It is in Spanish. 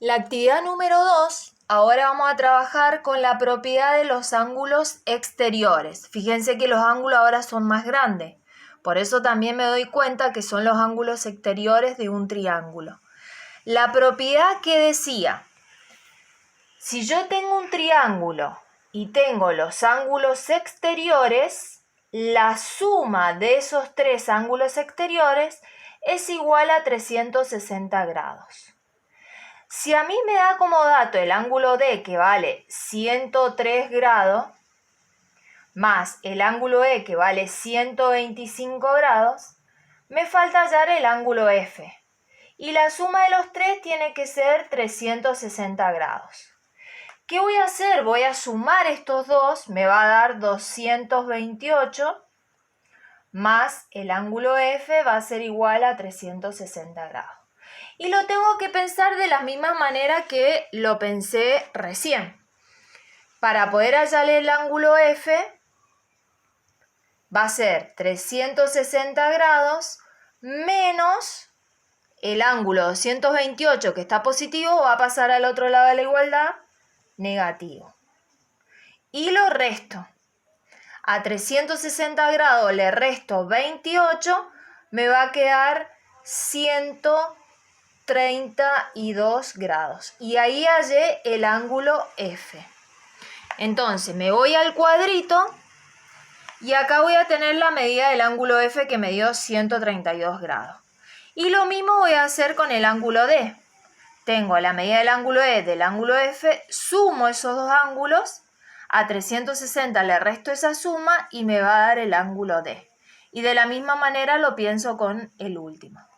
La actividad número 2, ahora vamos a trabajar con la propiedad de los ángulos exteriores. Fíjense que los ángulos ahora son más grandes, por eso también me doy cuenta que son los ángulos exteriores de un triángulo. La propiedad que decía, si yo tengo un triángulo y tengo los ángulos exteriores, la suma de esos tres ángulos exteriores es igual a 360 grados. Si a mí me da como dato el ángulo D, que vale 103 grados, más el ángulo E, que vale 125 grados, me falta hallar el ángulo F. Y la suma de los tres tiene que ser 360 grados. ¿Qué voy a hacer? Voy a sumar estos dos, me va a dar 228, más el ángulo F va a ser igual a 360 grados. Y lo tengo que pensar de la misma manera que lo pensé recién. Para poder hallar el ángulo F, va a ser 360 grados menos el ángulo 228 que está positivo, va a pasar al otro lado de la igualdad, negativo. Y lo resto. A 360 grados le resto 28, me va a quedar 132 grados. Y ahí hallé el ángulo F. Entonces me voy al cuadrito y acá voy a tener la medida del ángulo F que me dio 132 grados. Y lo mismo voy a hacer con el ángulo D. Tengo la medida del ángulo E del ángulo F, sumo esos dos ángulos, a 360 le resto esa suma y me va a dar el ángulo D. Y de la misma manera lo pienso con el último.